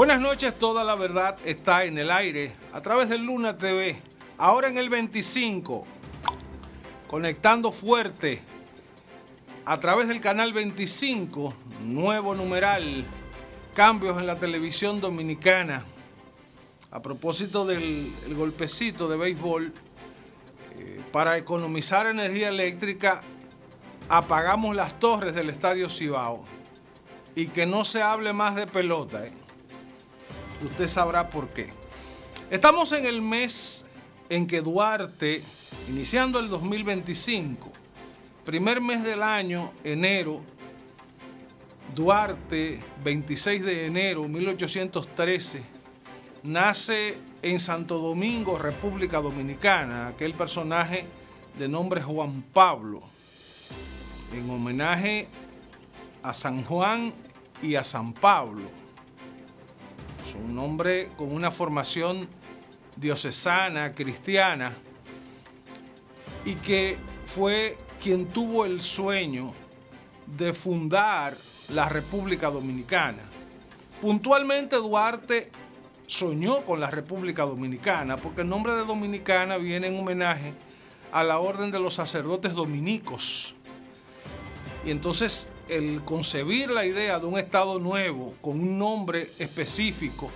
Buenas noches, toda la verdad está en el aire a través de Luna TV. Ahora en el 25, conectando fuerte a través del canal 25, nuevo numeral, cambios en la televisión dominicana. A propósito del golpecito de béisbol, para economizar energía eléctrica, apagamos las torres del Estadio Cibao. Y que no se hable más de pelota, Usted sabrá por qué. Estamos en el mes en que Duarte, iniciando el 2025, primer mes del año, enero, Duarte, 26 de enero de 1813, nace en Santo Domingo, República Dominicana, aquel personaje de nombre Juan Pablo, en homenaje a San Juan y a San Pablo. Es un hombre con una formación diocesana, cristiana, y que fue quien tuvo el sueño de fundar la República Dominicana. Puntualmente Duarte soñó con la República Dominicana porque el nombre de Dominicana viene en homenaje a la orden de los sacerdotes dominicos. Y entonces el concebir la idea de un estado nuevo con un nombre específico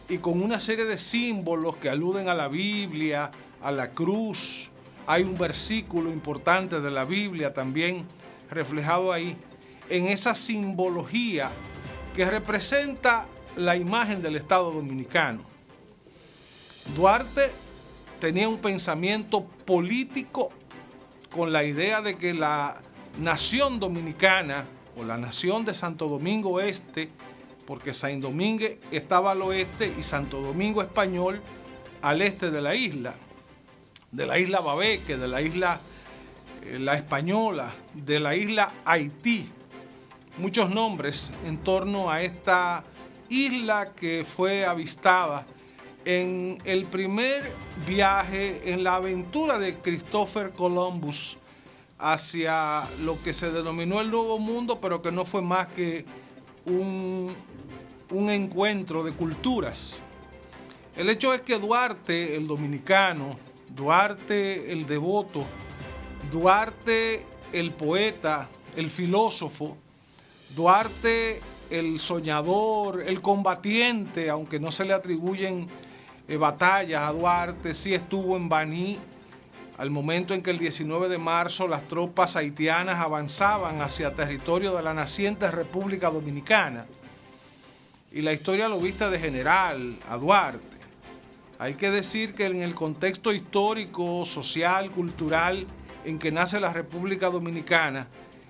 y con una serie de símbolos que aluden a la Biblia, a la cruz. Hay un versículo importante de la Biblia también reflejado ahí en esa simbología que representa la imagen del Estado dominicano. Duarte tenía un pensamiento político con la idea de que la nación dominicana o la nación de Santo Domingo Este, porque Saint Domingue estaba al oeste y Santo Domingo Español al este de la isla Babeque, de la isla La Española, de la isla Haití. Muchos nombres en torno a esta isla que fue avistada en el primer viaje, en la aventura de Christopher Columbus hacia lo que se denominó el Nuevo Mundo, pero que no fue más que un encuentro de culturas. El hecho es que Duarte, el dominicano, Duarte, el devoto, Duarte, el poeta, el filósofo, Duarte, el soñador, el combatiente, aunque no se le atribuyen batallas a Duarte, sí estuvo en Baní al momento en que el 19 de marzo las tropas haitianas avanzaban hacia territorio de la naciente República Dominicana. Y la historia lo viste de general a Duarte. Hay que decir que en el contexto histórico, social, cultural en que nace la República Dominicana,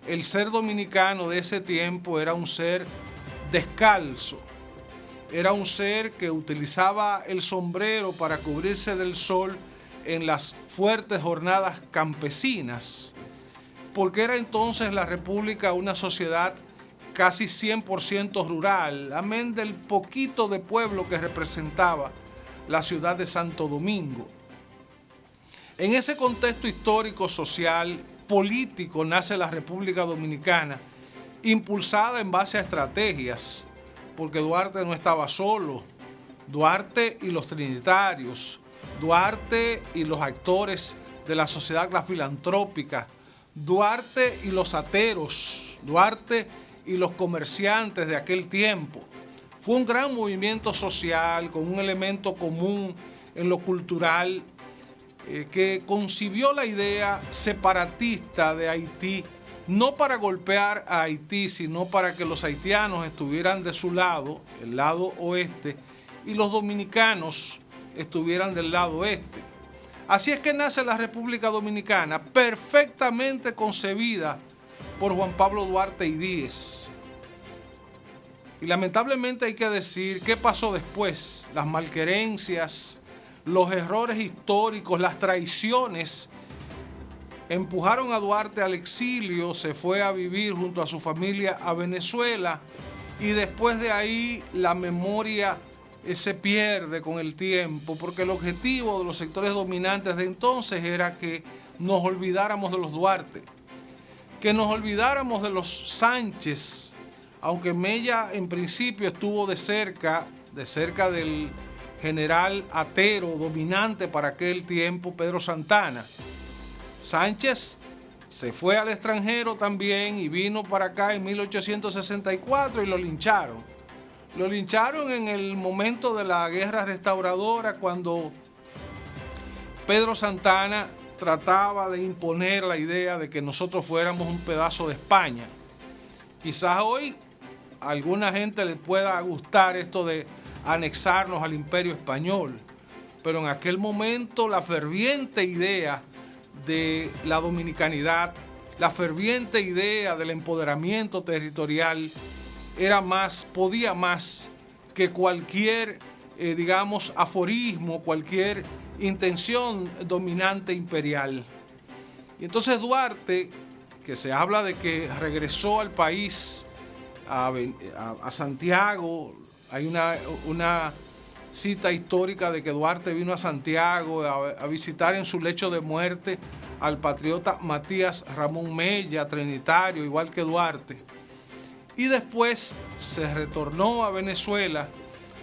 el ser dominicano de ese tiempo era un ser descalzo. Era un ser que utilizaba el sombrero para cubrirse del sol en las fuertes jornadas campesinas, porque era entonces la República una sociedad casi 100% rural, amén del poquito de pueblo que representaba la ciudad de Santo Domingo. En ese contexto histórico, social, político nace la República Dominicana, impulsada en base a estrategias, porque Duarte no estaba solo. Duarte y los trinitarios, Duarte y los actores de la sociedad filantrópica, Duarte y los ateros, Duarte y los comerciantes de aquel tiempo. Fue un gran movimiento social con un elemento común en lo cultural que concibió la idea separatista de Haití, no para golpear a Haití, sino para que los haitianos estuvieran de su lado, el lado oeste, y los dominicanos estuvieran del lado este. Así es que nace la República Dominicana, perfectamente concebida por Juan Pablo Duarte y Díez. Y lamentablemente hay que decir qué pasó después, las malquerencias, los errores históricos, las traiciones empujaron a Duarte al exilio, se fue a vivir junto a su familia a Venezuela y después de ahí la memoria se pierde con el tiempo, porque el objetivo de los sectores dominantes de entonces era que nos olvidáramos de los Duarte, que nos olvidáramos de los Sánchez, aunque Mella en principio estuvo de cerca de cerca del general atero dominante para aquel tiempo, Pedro Santana. Sánchez se fue al extranjero también y vino para acá en 1864 y lo lincharon. Lo lincharon en el momento de la guerra restauradora, cuando Pedro Santana trataba de imponer la idea de que nosotros fuéramos un pedazo de España. Quizás hoy a alguna gente le pueda gustar esto de anexarnos al Imperio Español, pero en aquel momento la ferviente idea de la dominicanidad, la ferviente idea del empoderamiento territorial podía más que cualquier, digamos, aforismo, cualquier intención dominante imperial. Y entonces Duarte, que se habla de que regresó al país, a Santiago, hay una cita histórica de que Duarte vino a Santiago a visitar en su lecho de muerte al patriota Matías Ramón Mella, trinitario, igual que Duarte. Y después se retornó a Venezuela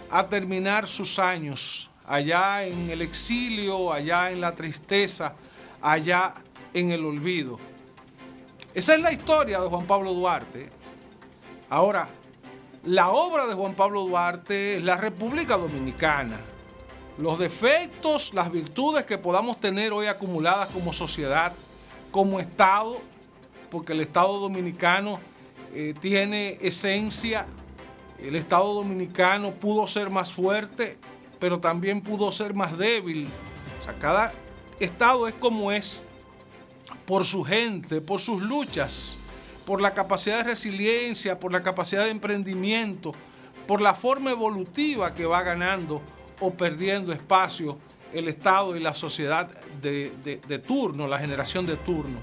a terminar sus años allá en el exilio, allá en la tristeza, allá en el olvido. Esa es la historia de Juan Pablo Duarte. Ahora, la obra de Juan Pablo Duarte es la República Dominicana. Los defectos, las virtudes que podamos tener hoy acumuladas como sociedad, como Estado, porque el Estado dominicano tiene esencia. El Estado dominicano pudo ser más fuerte, pero también pudo ser más débil. O sea, cada Estado es como es por su gente, por sus luchas, por la capacidad de resiliencia, por la capacidad de emprendimiento, por la forma evolutiva que va ganando o perdiendo espacio el Estado y la sociedad de turno, la generación de turno.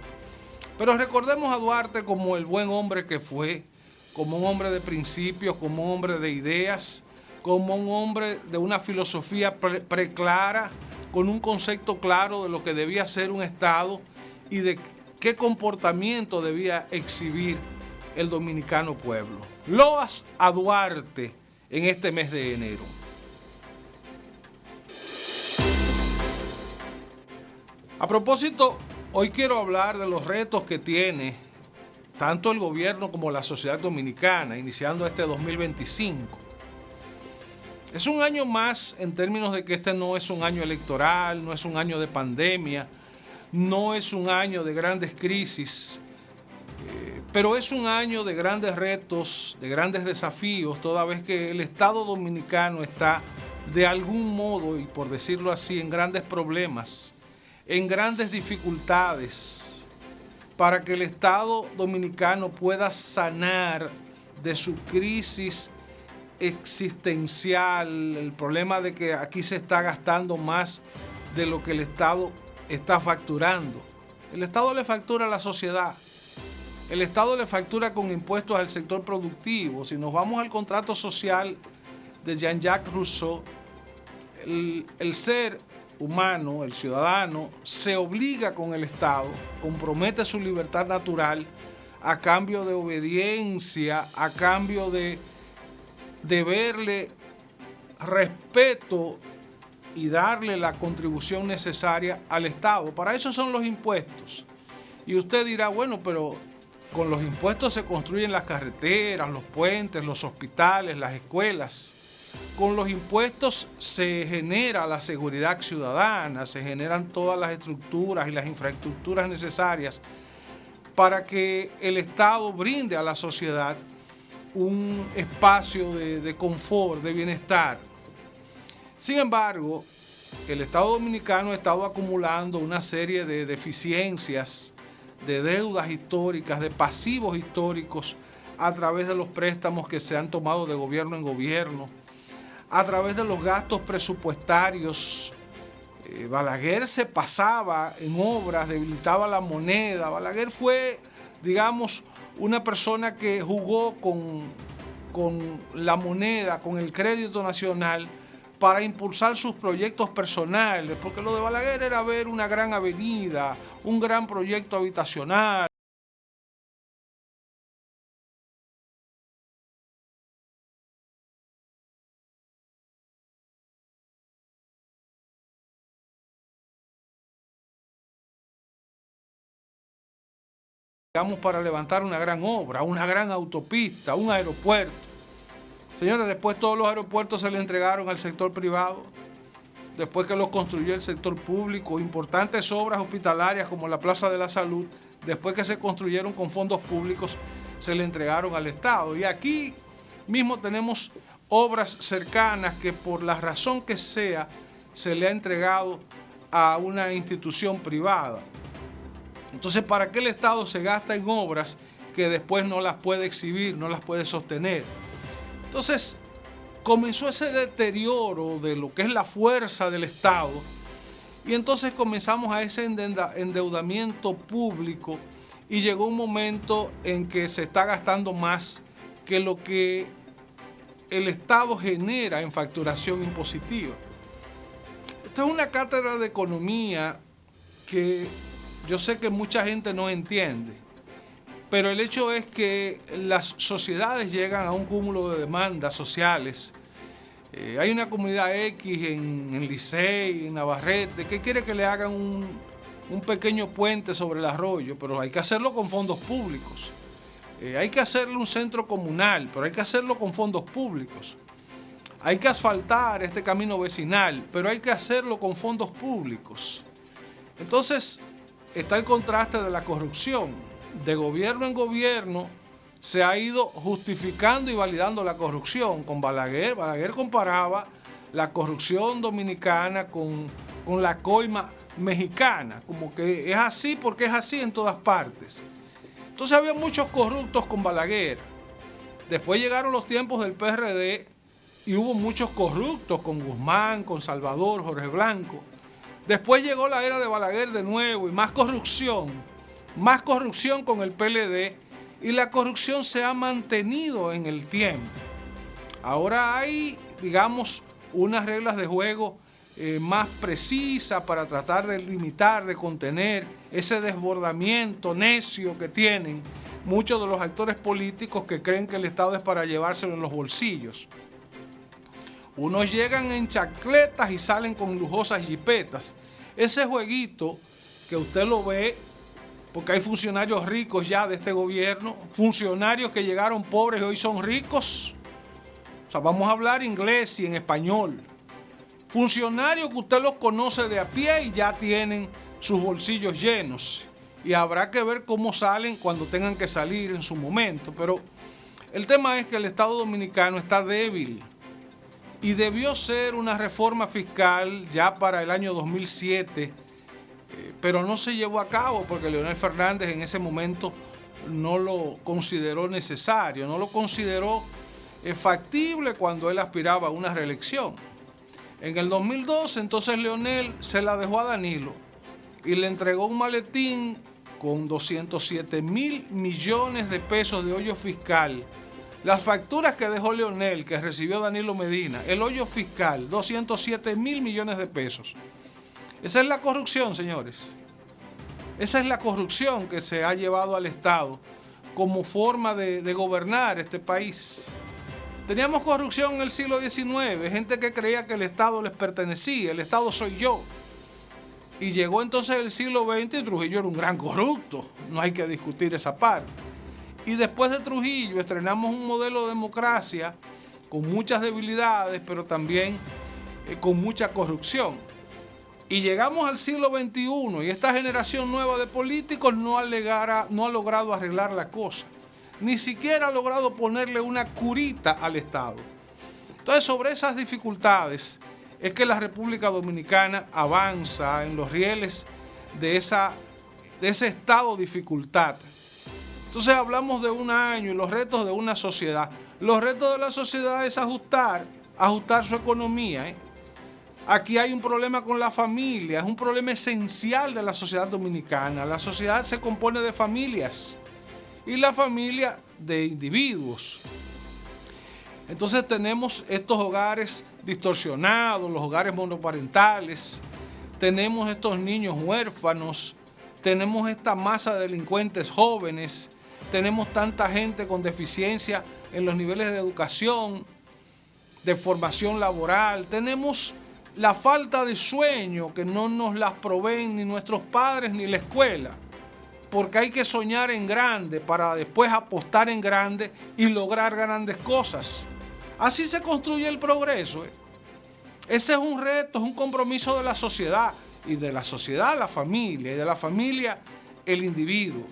Pero recordemos a Duarte como el buen hombre que fue, como un hombre de principios, como un hombre de ideas, como un hombre de una filosofía preclara, con un concepto claro de lo que debía ser un Estado y de qué comportamiento debía exhibir el dominicano pueblo. Loas a Duarte en este mes de enero. A propósito, hoy quiero hablar de los retos que tiene tanto el gobierno como la sociedad dominicana, iniciando este 2025. Es un año más en términos de que este no es un año electoral, no es un año de pandemia, no es un año de grandes crisis, pero es un año de grandes retos, de grandes desafíos, toda vez que el Estado dominicano está de algún modo, y por decirlo así, en grandes problemas, en grandes dificultades, para que el Estado dominicano pueda sanar de su crisis existencial, el problema de que aquí se está gastando más de lo que el Estado está facturando. El Estado le factura a la sociedad, el Estado le factura con impuestos al sector productivo. Si nos vamos al contrato social de Jean-Jacques Rousseau, el ser humano, el ciudadano, se obliga con el Estado, compromete su libertad natural a cambio de obediencia, a cambio de deberle respeto y darle la contribución necesaria al Estado. Para eso son los impuestos. Y usted dirá, bueno, pero con los impuestos se construyen las carreteras, los puentes, los hospitales, las escuelas. Con los impuestos se genera la seguridad ciudadana, se generan todas las estructuras y las infraestructuras necesarias para que el Estado brinde a la sociedad un espacio de confort, de bienestar. Sin embargo, el Estado dominicano ha estado acumulando una serie de deficiencias, de deudas históricas, de pasivos históricos a través de los préstamos que se han tomado de gobierno en gobierno, a través de los gastos presupuestarios. Balaguer se pasaba en obras, debilitaba la moneda. Balaguer fue, digamos, una persona que jugó con la moneda, con el crédito nacional, para impulsar sus proyectos personales, porque lo de Balaguer era ver una gran avenida, un gran proyecto habitacional. digamos, para levantar una gran obra, una gran autopista, un aeropuerto. Señores, después todos los aeropuertos se le entregaron al sector privado, después que los construyó el sector público, importantes obras hospitalarias como la Plaza de la Salud, después que se construyeron con fondos públicos, se le entregaron al Estado. Y aquí mismo tenemos obras cercanas que por la razón que sea, se le ha entregado a una institución privada. Entonces, ¿para qué el Estado se gasta en obras que después no las puede exhibir, no las puede sostener? Entonces, comenzó ese deterioro de lo que es la fuerza del Estado y entonces comenzamos a ese endeudamiento público y llegó un momento en que se está gastando más que lo que el Estado genera en facturación impositiva. Esta es una cátedra de economía que yo sé que mucha gente no entiende, pero el hecho es que las sociedades llegan a un cúmulo de demandas sociales. Hay una comunidad X en Licey, en Navarrete, que quiere que le hagan un pequeño puente sobre el arroyo, pero hay que hacerlo con fondos públicos. Hay que hacerle un centro comunal, pero hay que hacerlo con fondos públicos. Hay que asfaltar este camino vecinal, pero hay que hacerlo con fondos públicos. Entonces, está el contraste de la corrupción. De gobierno en gobierno se ha ido justificando y validando la corrupción. Con Balaguer, Balaguer comparaba la corrupción dominicana con la coima mexicana, como que es así porque es así en todas partes. Entonces había muchos corruptos con Balaguer. Después llegaron los tiempos del PRD y hubo muchos corruptos con Guzmán, con Salvador, Jorge Blanco. Después llegó la era de Balaguer de nuevo y más corrupción con el PLD y la corrupción se ha mantenido en el tiempo. Ahora hay, digamos, unas reglas de juego más precisas para tratar de limitar, de contener ese desbordamiento necio que tienen muchos de los actores políticos que creen que el Estado es para llevárselo en los bolsillos. Unos llegan en chancletas y salen con lujosas jipetas. Ese jueguito que usted lo ve, porque hay funcionarios ricos ya de este gobierno, funcionarios que llegaron pobres y hoy son ricos. O sea, vamos a hablar inglés y en español. Funcionarios que usted los conoce de a pie y ya tienen sus bolsillos llenos. Y habrá que ver cómo salen cuando tengan que salir en su momento. Pero el tema es que el Estado Dominicano está débil. Y debió ser una reforma fiscal ya para el año 2007, pero no se llevó a cabo porque Leonel Fernández en ese momento no lo consideró necesario, no lo consideró factible cuando él aspiraba a una reelección. En el 2012, entonces Leonel se la dejó a Danilo y le entregó un maletín con 207.000 millones de pesos de hoyo fiscal. Las facturas que dejó Leonel, que recibió Danilo Medina, el hoyo fiscal, 207.000 millones de pesos. Esa es la corrupción, señores. Esa es la corrupción que se ha llevado al Estado como forma de gobernar este país. Teníamos corrupción en el siglo XIX, gente que creía que el Estado les pertenecía, el Estado soy yo. Y llegó entonces el siglo XX y Trujillo era un gran corrupto, no hay que discutir esa parte. Y después de Trujillo estrenamos un modelo de democracia con muchas debilidades, pero también con mucha corrupción. Y llegamos al siglo XXI y esta generación nueva de políticos no ha logrado arreglar la cosa. Ni siquiera ha logrado ponerle una curita al Estado. Entonces, sobre esas dificultades es que la República Dominicana avanza en los rieles de ese estado de dificultad. Entonces hablamos de un año y los retos de una sociedad. Los retos de la sociedad es ajustar su economía. Aquí hay un problema con la familia, es un problema esencial de la sociedad dominicana. La sociedad se compone de familias y la familia de individuos. Entonces tenemos estos hogares distorsionados, los hogares monoparentales, tenemos estos niños huérfanos, tenemos esta masa de delincuentes jóvenes, tenemos tanta gente con deficiencia en los niveles de educación, de formación laboral, tenemos la falta de sueño que no nos las proveen ni nuestros padres ni la escuela. porque hay que soñar en grande para después apostar en grande y lograr grandes cosas. Así se construye el progreso. Ese es un reto, es un compromiso de la sociedad, y de la sociedad la familia, y de la familia el individuo,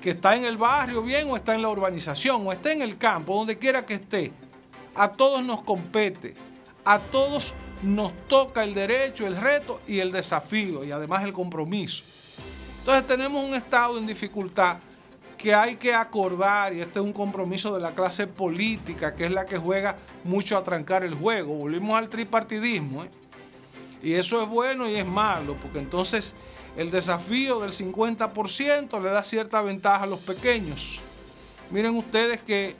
que está en el barrio bien o está en la urbanización o está en el campo, donde quiera que esté. A todos nos compete, a todos nos toca el derecho, el reto y el desafío, y además el compromiso. Entonces tenemos un Estado en dificultad que hay que acordar, y este es un compromiso de la clase política, que es la que juega mucho a trancar el juego. Volvimos al tripartidismo, y eso es bueno y es malo, porque entonces el desafío del 50% le da cierta ventaja a los pequeños. Miren ustedes que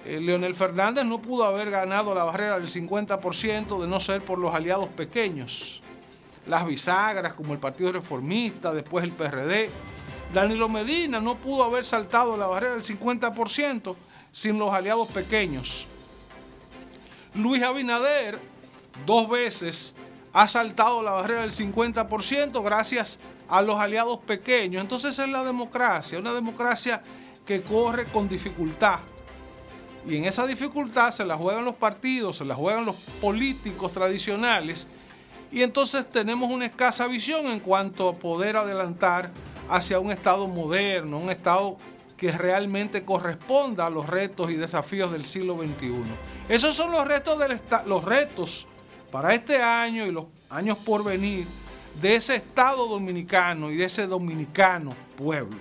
Leonel Fernández no pudo haber ganado la barrera del 50% de no ser por los aliados pequeños. Las bisagras como el Partido Reformista, después el PRD. Danilo Medina no pudo haber saltado la barrera del 50% sin los aliados pequeños. Luis Abinader 2 veces ha saltado la barrera del 50% gracias a los aliados pequeños. Entonces es la democracia, una democracia que corre con dificultad. Y en esa dificultad se la juegan los partidos, se la juegan los políticos tradicionales. Y entonces tenemos una escasa visión en cuanto a poder adelantar hacia un Estado moderno, un Estado que realmente corresponda a los retos y desafíos del siglo XXI. Esos son los retos para este año y los años por venir de ese Estado dominicano y de ese dominicano pueblo.